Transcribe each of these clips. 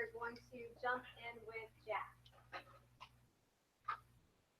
are going to jump in with Jack.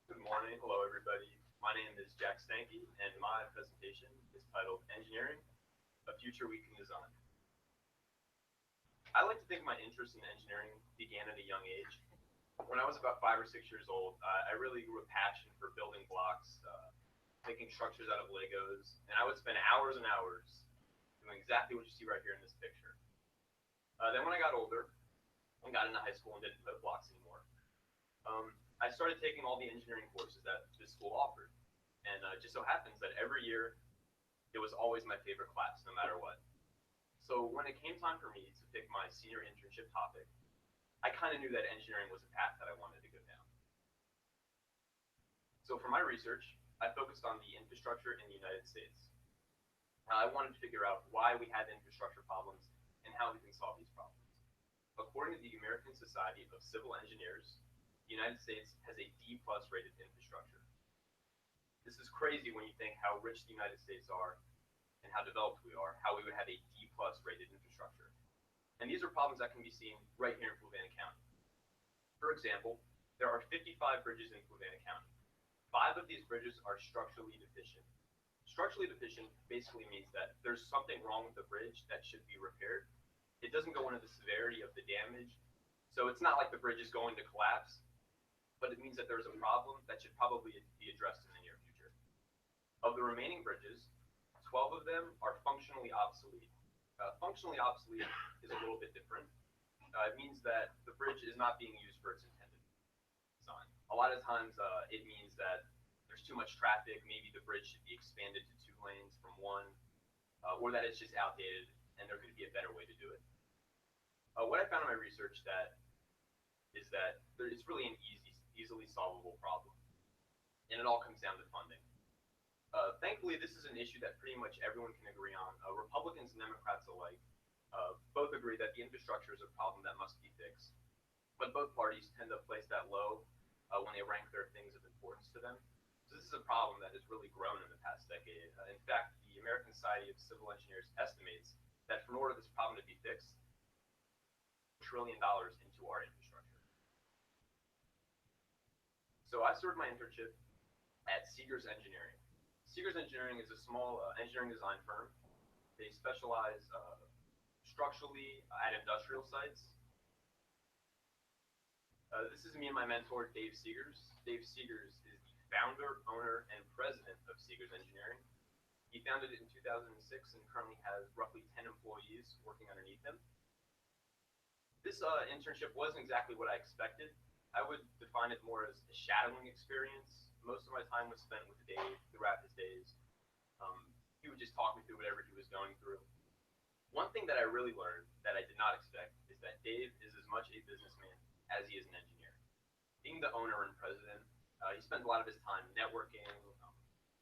Good morning. Hello, everybody. My name is JStanke, and my presentation is titled Engineering, A Future We Can Design. I like to think my interest in engineering began at a young age. When I was about 5 or 6 years old, I really grew a passion for building blocks, making structures out of Legos, and I would spend hours and hours doing exactly what you see right here in this picture. Then when I got older and got into high school and didn't build blocks anymore, I started taking all the engineering courses that this school offered. And it just so happens that every year, it was always my favorite class, no matter what. So when it came time for me to pick my senior internship topic, I kind of knew that engineering was a path that I wanted to go down. So for my research, I focused on the infrastructure in the United States. I wanted to figure out why we had infrastructure problems and how we can solve these problems. According to the American Society of Civil Engineers, the United States has a D+ rated infrastructure. This is crazy when you think how rich the United States are and how developed we are, how we would have a D+ rated infrastructure. And these are problems that can be seen right here in Fluvanna County. For example, there are 55 bridges in Fluvanna County. 5 of these bridges are structurally deficient. Structurally deficient basically means that there's something wrong with the bridge that should be repaired. It doesn't go into the severity of the damage, so it's not like the bridge is going to collapse, but it means that there's a problem that should probably be addressed in the near future. Of the remaining bridges, 12 of them are functionally obsolete. Functionally obsolete is a little bit different. It means that the bridge is not being used for its intended design. A lot of times it means that there's too much traffic, maybe the bridge should be expanded to 2 lanes from 1, or that it's just outdated and there could be a better way to do it. What I found in my research is that it's really an easily solvable problem, and it all comes down to funding. Thankfully, this is an issue that pretty much everyone can agree on. Republicans and Democrats alike both agree that the infrastructure is a problem that must be fixed, but both parties tend to place that low when they rank their things of importance to them. So this is a problem that has really grown in the past decade. In fact, the American Society of Civil Engineers estimates that in order for this problem to be fixed, $1 trillion into our infrastructure. So I served my internship at Seegers Engineering. Seegers Engineering is a small engineering design firm. They specialize structurally at industrial sites. This is me and my mentor, Dave Seegers. Dave Seegers is the founder, owner, and president of Seegers Engineering. He founded it in 2006 and currently has roughly 10 employees working underneath him. This internship wasn't exactly what I expected. I would define it more as a shadowing experience. Most of my time was spent with Dave throughout his days. He would just talk me through whatever he was going through. One thing that I really learned that I did not expect is that Dave is as much a businessman as he is an engineer. Being the owner and president, he spends a lot of his time networking,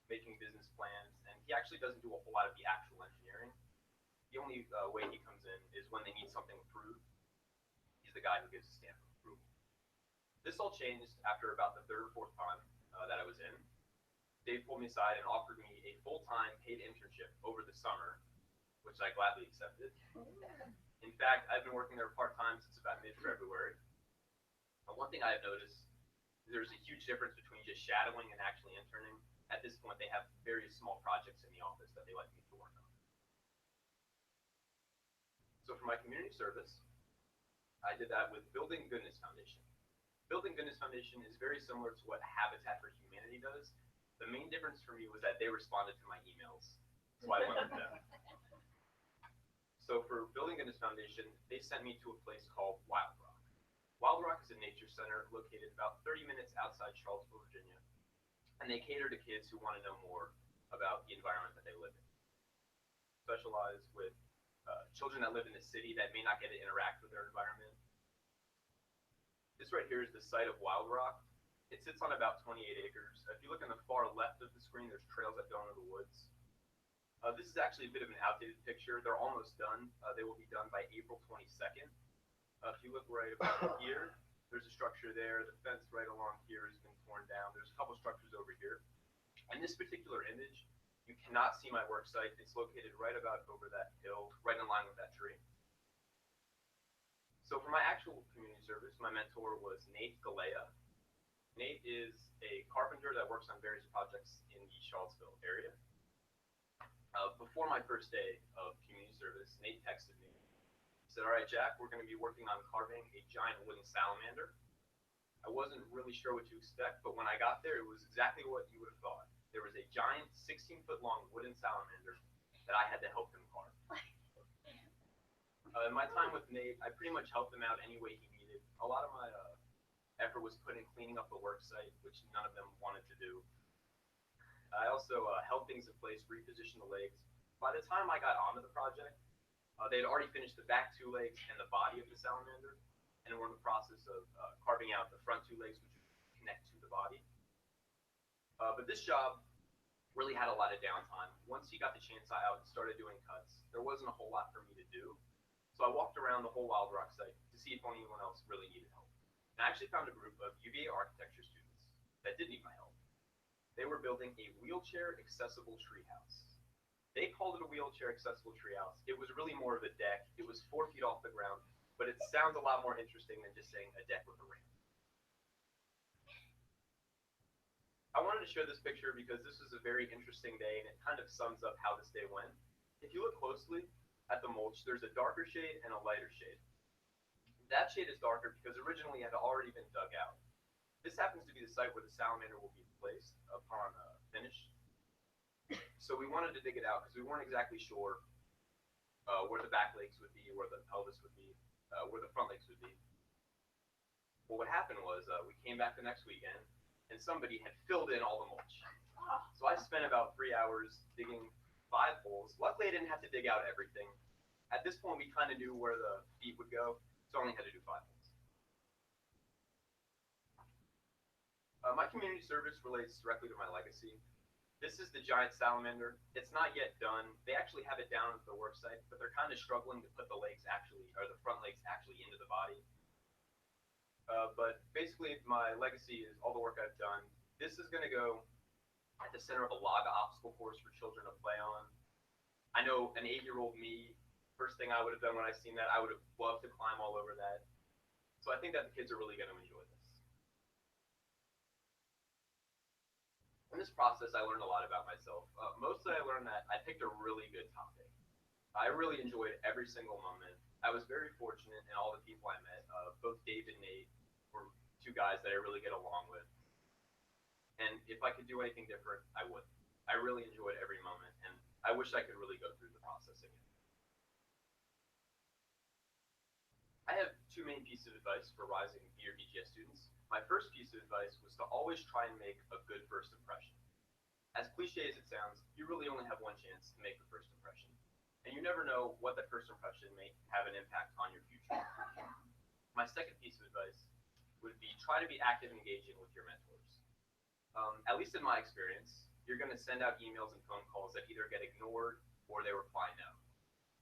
making business plans, and he actually doesn't do a whole lot of the actual engineering. The only way he comes in is when they need something approved. He's the guy who gives a stamp of approval. This all changed after about the 3rd or 4th time that I was in. Dave pulled me aside and offered me a full-time paid internship over the summer, which I gladly accepted. In fact, I've been working there part-time since about mid-February. One thing I have noticed is there's a huge difference between just shadowing and actually interning. At this point, they have various small projects in the office that they like me to work on. So for my community service, I did that with Building Goodness Foundation. Building Goodness Foundation is very similar to what Habitat for Humanity does. The main difference for me was that they responded to my emails, so I went with them. So for Building Goodness Foundation, they sent me to a place called Wild Rock. Wild Rock is a nature center located about 30 minutes outside Charlottesville, Virginia, and they cater to kids who want to know more about the environment that they live in. Specialize with children that live in the city that may not get to interact with their environment. This right here is the site of Wild Rock. It sits on about 28 acres. If you look in the far left of the screen, there's trails that go into the woods. This is actually a bit of an outdated picture. They're almost done. They will be done by April 22nd. If you look right about here, there's a structure there. The fence right along here has been torn down. There's a couple structures over here. In this particular image, you cannot see my work site. It's located right about over that hill, right in line with that tree. So for my actual community service, my mentor was Nate Galea. Nate is a carpenter that works on various projects in the Charlottesville area. Before my first day of community service, Nate texted me. He said, "All right, Jack, we're going to be working on carving a giant wooden salamander." I wasn't really sure what to expect, but when I got there, it was exactly what you would have thought. There was a giant 16-foot long wooden salamander that I had to help him carve. In my time with Nate, I pretty much helped him out any way he needed. A lot of my effort was put in cleaning up the work site, which none of them wanted to do. I also held things in place, repositioned the legs. By the time I got onto the project, they had already finished the back two legs and the body of the salamander, and we're in the process of carving out the front two legs, which would connect to the body. But this job really had a lot of downtime. Once he got the chainsaw out and started doing cuts, there wasn't a whole lot for me to do. So I walked around the whole Wild Rock site to see if anyone else really needed help. And I actually found a group of UVA architecture students that did need my help. They were building a wheelchair-accessible treehouse. They called it a wheelchair-accessible treehouse. It was really more of a deck. It was 4 feet off the ground, but it sounds a lot more interesting than just saying a deck with a ramp. I wanted to share this picture because this was a very interesting day, and it kind of sums up how this day went. If you look closely at the mulch, there's a darker shade and a lighter shade. That shade is darker because originally it had already been dug out. This happens to be the site where the salamander will be placed upon finish. So we wanted to dig it out because we weren't exactly sure where the back legs would be, where the pelvis would be, where the front legs would be. Well, what happened was we came back the next weekend and somebody had filled in all the mulch. So I spent about 3 hours digging 5 holes. Luckily, I didn't have to dig out everything. At this point, we kind of knew where the feet would go, so I only had to do 5 holes. My community service relates directly to my legacy. This is the giant salamander. It's not yet done. They actually have it down at the work site, but they're kind of struggling to put the legs actually, or the front legs actually into the body. But basically, my legacy is all the work I've done. This is going to go at the center of a log obstacle course for children to play on. I know an 8-year-old me, first thing I would have done when I seen that, I would have loved to climb all over that. So I think that the kids are really going to enjoy this. In this process, I learned a lot about myself. Mostly I learned that I picked a really good topic. I really enjoyed every single moment. I was very fortunate in all the people I met. Both Dave and Nate were 2 guys that I really get along with. And if I could do anything different, I would. I really enjoyed every moment, and I wish I could really go through the process again. I have 2 main pieces of advice for rising B or BGS students. My first piece of advice was to always try and make a good first impression. As cliche as it sounds, you really only have one chance to make the first impression. And you never know what that first impression may have an impact on your future. My second piece of advice would be try to be active and engaging with your mentors. At least in my experience, you're going to send out emails and phone calls that either get ignored or they reply no.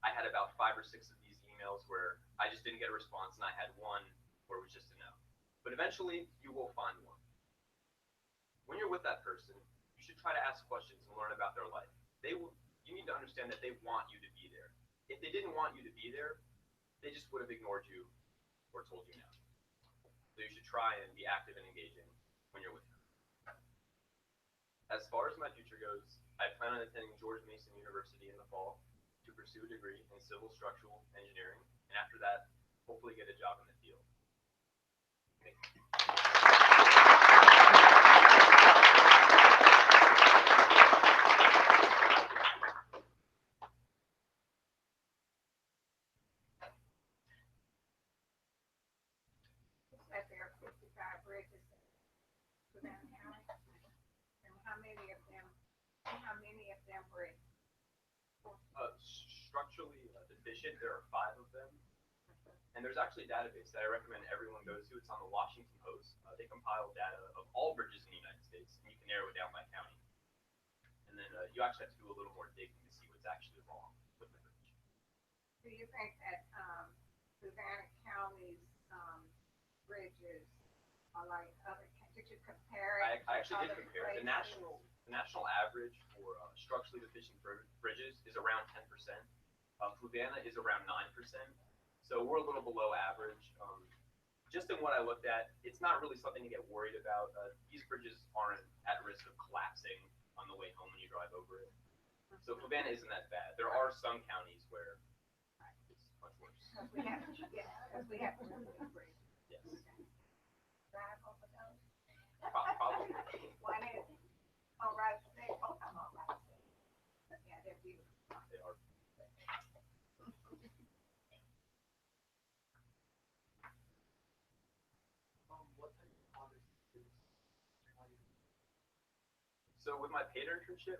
I had about 5 or 6 of these emails where I just didn't get a response, and I had one where it was just a no. But eventually, you will find one. When you're with that person, you should try to ask questions and learn about their life. You need to understand that they want you to be there. If they didn't want you to be there, they just would have ignored you or told you no. So you should try and be active and engaging when you're with them. As far as my future goes, I plan on attending George Mason University in the fall to pursue a degree in civil structural engineering, and after that, hopefully get a job in the field. Thank you. That there are 55 bridges in Savannah County, and how many of them were Structurally deficient, there are 5 of them. And there's actually a database that I recommend everyone goes to. It's on the Washington Post. They compile data of all bridges in the United States, and you can narrow it down by county. And then you actually have to do a little more digging to see what's actually wrong with the bridge. Do you think that Savannah County's bridges are like other? Did you compare it? I actually did compare. Places? The national average for structurally deficient bridges is around 10%. Savannah is around 9%. So we're a little below average. Just in what I looked at, it's not really something to get worried about. These bridges aren't at risk of collapsing on the way home when you drive over it. So Fluvanna isn't that bad. There are some counties where it's much worse. Because we have, yeah, because we have really good bridges. Yes. Drive over those. Probably. One is on Route 6, both of them on Route 6. Yeah, they're beautiful. They are. So with my paid internship,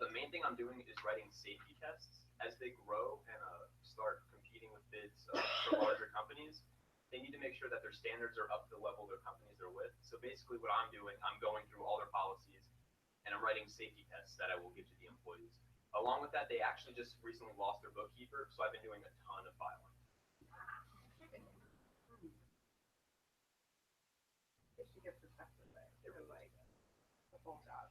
the main thing I'm doing is writing safety tests. As they grow and start competing with bids for larger companies, they need to make sure that their standards are up to the level their companies are with. So basically what I'm doing, I'm going through all their policies and I'm writing safety tests that I will give to the employees. Along with that, they actually just recently lost their bookkeeper, so I've been doing a ton of filing. If she gets the stuff to say, everybody does. The full job.